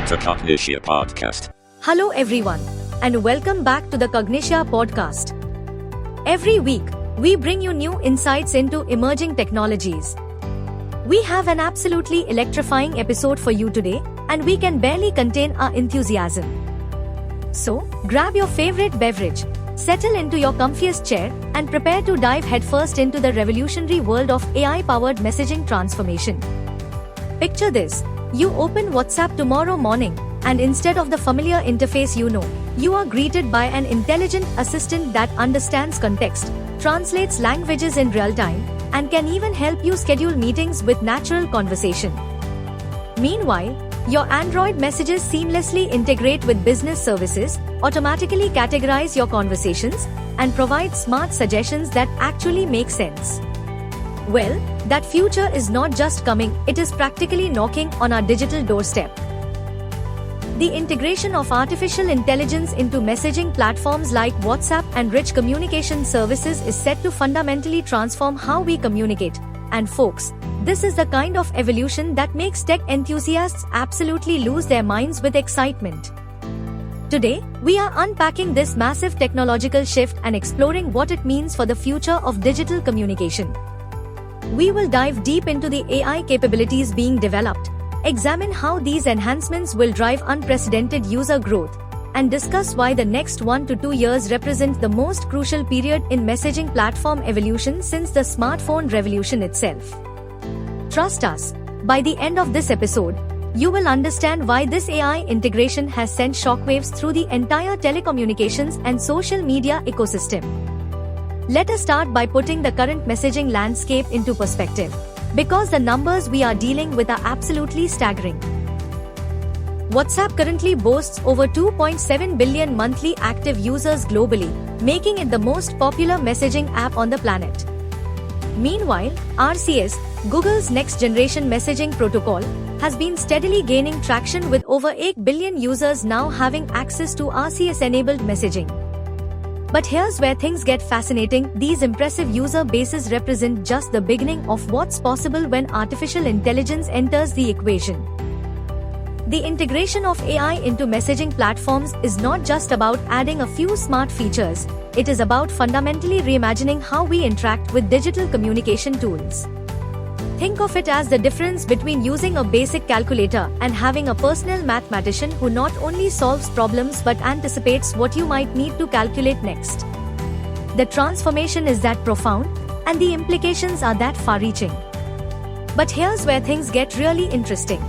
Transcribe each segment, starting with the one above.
to Cognitia Podcast. Hello everyone, and welcome back to the Cognitia Podcast. Every week, we bring you new insights into emerging technologies. We have an absolutely electrifying episode for you today, and we can barely contain our enthusiasm. So, grab your favorite beverage, settle into your comfiest chair, and prepare to dive headfirst into the revolutionary world of AI-powered messaging transformation. Picture this. You open WhatsApp tomorrow morning, and instead of the familiar interface you are greeted by an intelligent assistant that understands context, translates languages in real time, and can even help you schedule meetings with natural conversation. Meanwhile, your Android messages seamlessly integrate with business services, automatically categorize your conversations, and provide smart suggestions that actually make sense. Well, that future is not just coming, it is practically knocking on our digital doorstep. The integration of artificial intelligence into messaging platforms like WhatsApp and rich communication services is set to fundamentally transform how we communicate. And folks, this is the kind of evolution that makes tech enthusiasts absolutely lose their minds with excitement. Today, we are unpacking this massive technological shift and exploring what it means for the future of digital communication. We will dive deep into the AI capabilities being developed, examine how these enhancements will drive unprecedented user growth, and discuss why the next 1 to 2 years represent the most crucial period in messaging platform evolution since the smartphone revolution itself. Trust us, by the end of this episode, you will understand why this AI integration has sent shockwaves through the entire telecommunications and social media ecosystem. Let us start by putting the current messaging landscape into perspective, because the numbers we are dealing with are absolutely staggering. WhatsApp currently boasts over 2.7 billion monthly active users globally, making it the most popular messaging app on the planet. Meanwhile, RCS, Google's next-generation messaging protocol, has been steadily gaining traction with over 8 billion users now having access to RCS-enabled messaging. But here's where things get fascinating. These impressive user bases represent just the beginning of what's possible when artificial intelligence enters the equation. The integration of AI into messaging platforms is not just about adding a few smart features, it is about fundamentally reimagining how we interact with digital communication tools. Think of it as the difference between using a basic calculator and having a personal mathematician who not only solves problems but anticipates what you might need to calculate next. The transformation is that profound, and the implications are that far-reaching. But here's where things get really interesting.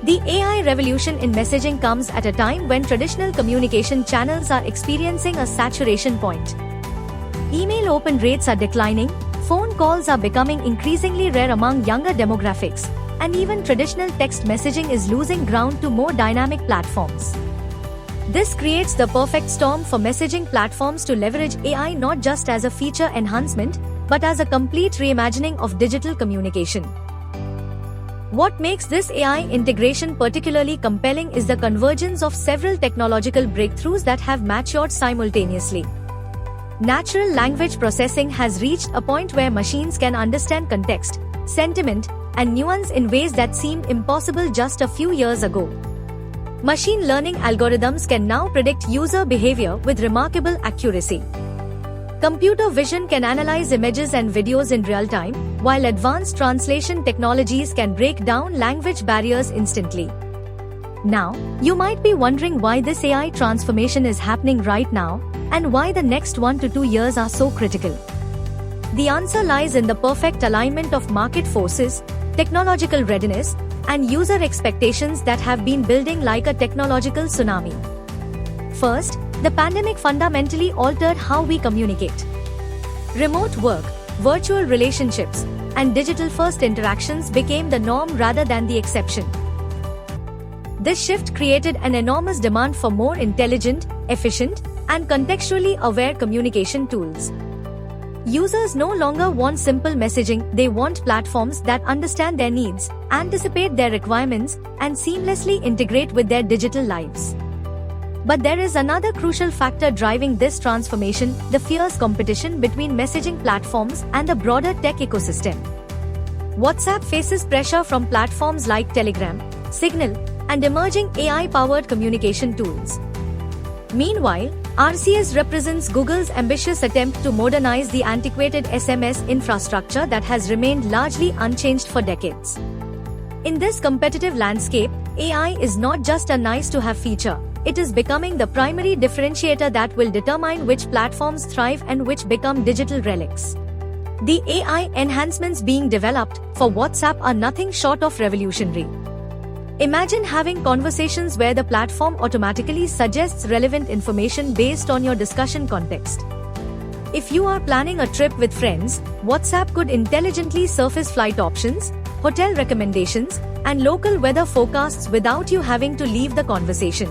The AI revolution in messaging comes at a time when traditional communication channels are experiencing a saturation point. Email open rates are declining, phone calls are becoming increasingly rare among younger demographics, and even traditional text messaging is losing ground to more dynamic platforms. This creates the perfect storm for messaging platforms to leverage AI not just as a feature enhancement, but as a complete reimagining of digital communication. What makes this AI integration particularly compelling is the convergence of several technological breakthroughs that have matured simultaneously. Natural language processing has reached a point where machines can understand context, sentiment, and nuance in ways that seemed impossible just a few years ago. Machine learning algorithms can now predict user behavior with remarkable accuracy. Computer vision can analyze images and videos in real time, while advanced translation technologies can break down language barriers instantly. Now, you might be wondering why this AI transformation is happening right now, and why the next 1 to 2 years are so critical. The answer lies in the perfect alignment of market forces, technological readiness, and user expectations that have been building like a technological tsunami. First, the pandemic fundamentally altered how we communicate. Remote work, virtual relationships, and digital-first interactions became the norm rather than the exception. This shift created an enormous demand for more intelligent, efficient, and contextually aware communication tools. Users no longer want simple messaging, they want platforms that understand their needs, anticipate their requirements, and seamlessly integrate with their digital lives. But there is another crucial factor driving this transformation: the fierce competition between messaging platforms and the broader tech ecosystem. WhatsApp faces pressure from platforms like Telegram, Signal, and emerging AI-powered communication tools. Meanwhile, RCS represents Google's ambitious attempt to modernize the antiquated SMS infrastructure that has remained largely unchanged for decades. In this competitive landscape, AI is not just a nice-to-have feature, it is becoming the primary differentiator that will determine which platforms thrive and which become digital relics. The AI enhancements being developed for WhatsApp are nothing short of revolutionary. Imagine having conversations where the platform automatically suggests relevant information based on your discussion context. If you are planning a trip with friends, WhatsApp could intelligently surface flight options, hotel recommendations, and local weather forecasts without you having to leave the conversation.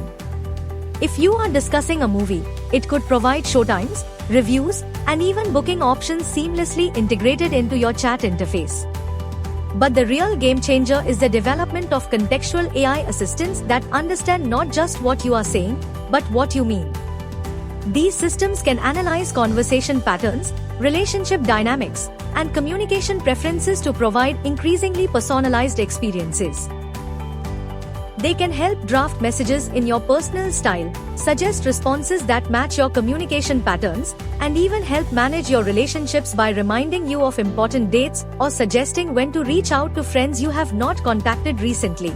If you are discussing a movie, it could provide showtimes, reviews, and even booking options seamlessly integrated into your chat interface. But the real game changer is the development of contextual AI assistants that understand not just what you are saying, but what you mean. These systems can analyze conversation patterns, relationship dynamics, and communication preferences to provide increasingly personalized experiences. They can help draft messages in your personal style, suggest responses that match your communication patterns, and even help manage your relationships by reminding you of important dates or suggesting when to reach out to friends you have not contacted recently.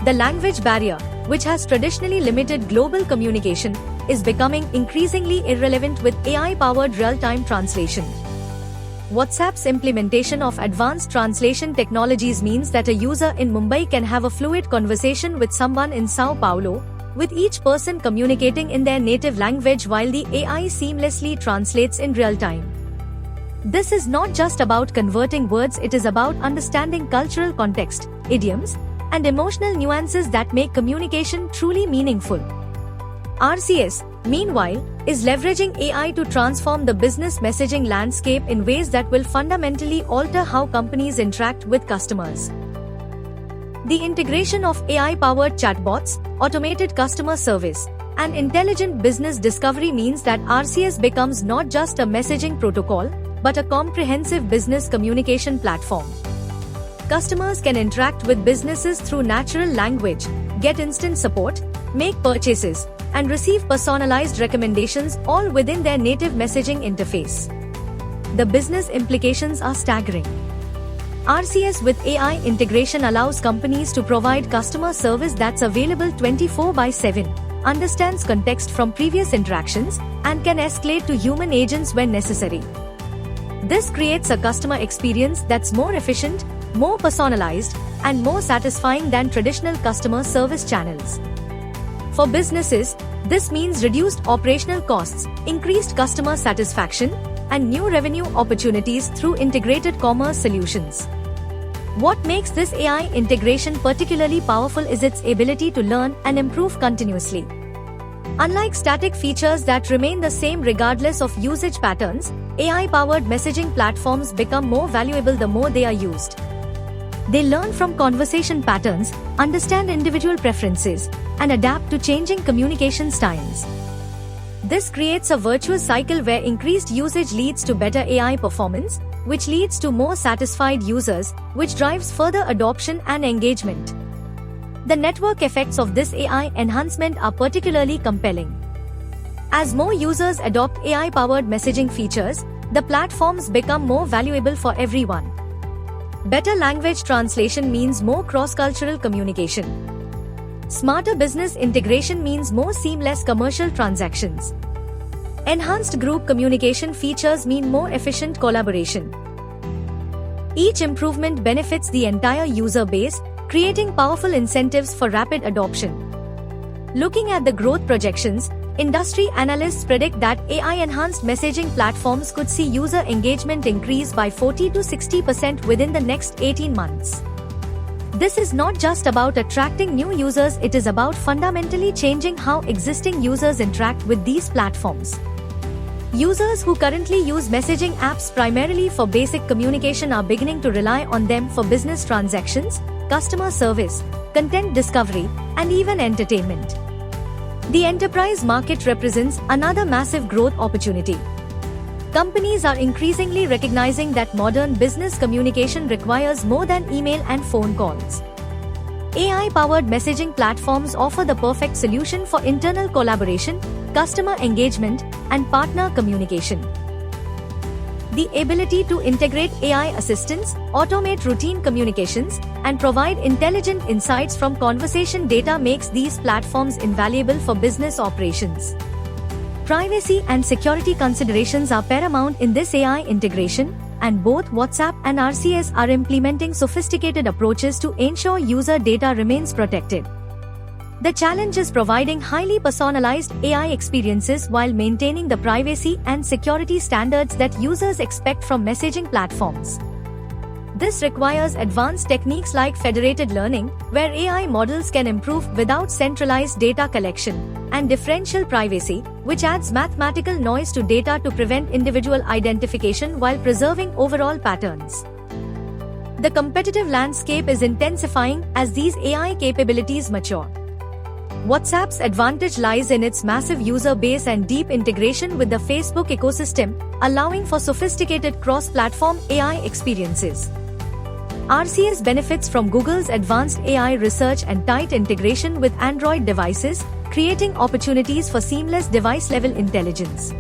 The language barrier, which has traditionally limited global communication, is becoming increasingly irrelevant with AI-powered real-time translation. WhatsApp's implementation of advanced translation technologies means that a user in Mumbai can have a fluid conversation with someone in Sao Paulo, with each person communicating in their native language while the AI seamlessly translates in real time. This is not just about converting words, it is about understanding cultural context, idioms, and emotional nuances that make communication truly meaningful. RCS, meanwhile, is leveraging AI to transform the business messaging landscape in ways that will fundamentally alter how companies interact with customers. The integration of AI-powered chatbots, automated customer service, and intelligent business discovery means that RCS becomes not just a messaging protocol, but a comprehensive business communication platform. Customers can interact with businesses through natural language, get instant support, make purchases, and receive personalized recommendations all within their native messaging interface. The business implications are staggering. RCS with AI integration allows companies to provide customer service that's available 24/7, understands context from previous interactions, and can escalate to human agents when necessary. This creates a customer experience that's more efficient, more personalized, and more satisfying than traditional customer service channels. For businesses, this means reduced operational costs, increased customer satisfaction, and new revenue opportunities through integrated commerce solutions. What makes this AI integration particularly powerful is its ability to learn and improve continuously. Unlike static features that remain the same regardless of usage patterns, AI-powered messaging platforms become more valuable the more they are used. They learn from conversation patterns, understand individual preferences, and adapt to changing communication styles. This creates a virtuous cycle where increased usage leads to better AI performance, which leads to more satisfied users, which drives further adoption and engagement. The network effects of this AI enhancement are particularly compelling. As more users adopt AI-powered messaging features, the platforms become more valuable for everyone. Better language translation means more cross-cultural communication. Smarter business integration means more seamless commercial transactions. Enhanced group communication features mean more efficient collaboration. Each improvement benefits the entire user base, creating powerful incentives for rapid adoption. Looking at the growth projections, industry analysts predict that AI-enhanced messaging platforms could see user engagement increase by 40 to 60% within the next 18 months. This is not just about attracting new users, it is about fundamentally changing how existing users interact with these platforms. Users who currently use messaging apps primarily for basic communication are beginning to rely on them for business transactions, customer service, content discovery, and even entertainment. The enterprise market represents another massive growth opportunity. Companies are increasingly recognizing that modern business communication requires more than email and phone calls. AI-powered messaging platforms offer the perfect solution for internal collaboration, customer engagement, and partner communication. The ability to integrate AI assistants, automate routine communications, and provide intelligent insights from conversation data makes these platforms invaluable for business operations. Privacy and security considerations are paramount in this AI integration, and both WhatsApp and RCS are implementing sophisticated approaches to ensure user data remains protected. The challenge is providing highly personalized AI experiences while maintaining the privacy and security standards that users expect from messaging platforms. This requires advanced techniques like federated learning, where AI models can improve without centralized data collection, and differential privacy, which adds mathematical noise to data to prevent individual identification while preserving overall patterns. The competitive landscape is intensifying as these AI capabilities mature. WhatsApp's advantage lies in its massive user base and deep integration with the Facebook ecosystem, allowing for sophisticated cross-platform AI experiences. RCS benefits from Google's advanced AI research and tight integration with Android devices, creating opportunities for seamless device-level intelligence.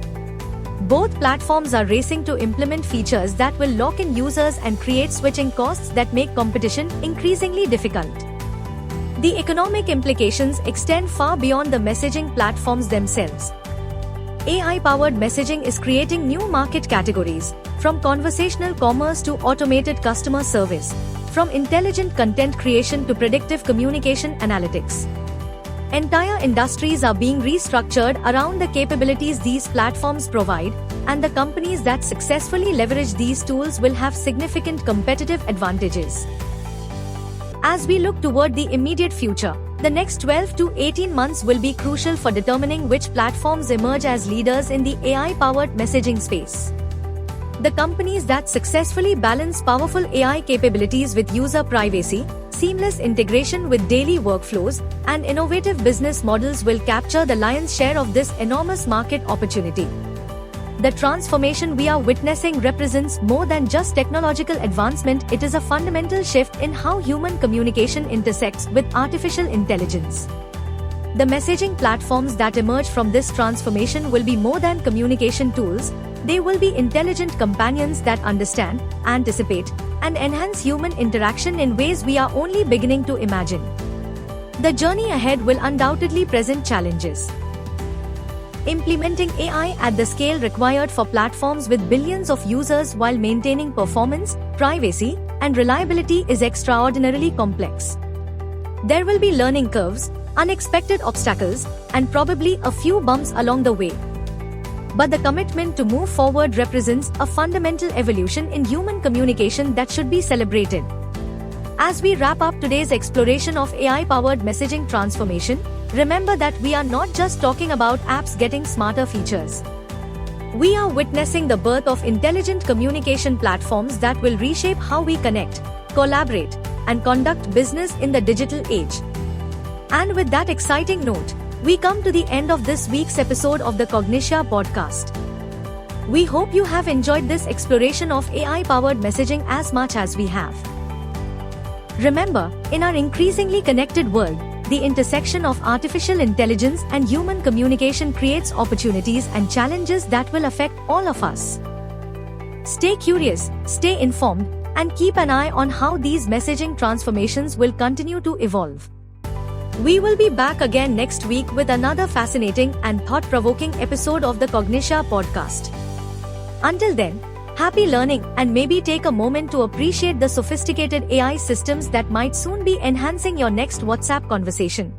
Both platforms are racing to implement features that will lock in users and create switching costs that make competition increasingly difficult. The economic implications extend far beyond the messaging platforms themselves. AI-powered messaging is creating new market categories, from conversational commerce to automated customer service, from intelligent content creation to predictive communication analytics. Entire industries are being restructured around the capabilities these platforms provide, and the companies that successfully leverage these tools will have significant competitive advantages. As we look toward the immediate future, the next 12 to 18 months will be crucial for determining which platforms emerge as leaders in the AI-powered messaging space. The companies that successfully balance powerful AI capabilities with user privacy, seamless integration with daily workflows, and innovative business models will capture the lion's share of this enormous market opportunity. The transformation we are witnessing represents more than just technological advancement, it is a fundamental shift in how human communication intersects with artificial intelligence. The messaging platforms that emerge from this transformation will be more than communication tools, they will be intelligent companions that understand, anticipate, and enhance human interaction in ways we are only beginning to imagine. The journey ahead will undoubtedly present challenges. Implementing AI at the scale required for platforms with billions of users while maintaining performance, privacy, and reliability is extraordinarily complex. There will be learning curves, unexpected obstacles, and probably a few bumps along the way. But the commitment to move forward represents a fundamental evolution in human communication that should be celebrated. As we wrap up today's exploration of AI-powered messaging transformation, remember that we are not just talking about apps getting smarter features. We are witnessing the birth of intelligent communication platforms that will reshape how we connect, collaborate, and conduct business in the digital age. And with that exciting note, we come to the end of this week's episode of the Cognitia podcast. We hope you have enjoyed this exploration of AI-powered messaging as much as we have. Remember, in our increasingly connected world, the intersection of artificial intelligence and human communication creates opportunities and challenges that will affect all of us. Stay curious, stay informed, and keep an eye on how these messaging transformations will continue to evolve. We will be back again next week with another fascinating and thought-provoking episode of the Cognitia podcast. Until then, happy learning, and maybe take a moment to appreciate the sophisticated AI systems that might soon be enhancing your next WhatsApp conversation.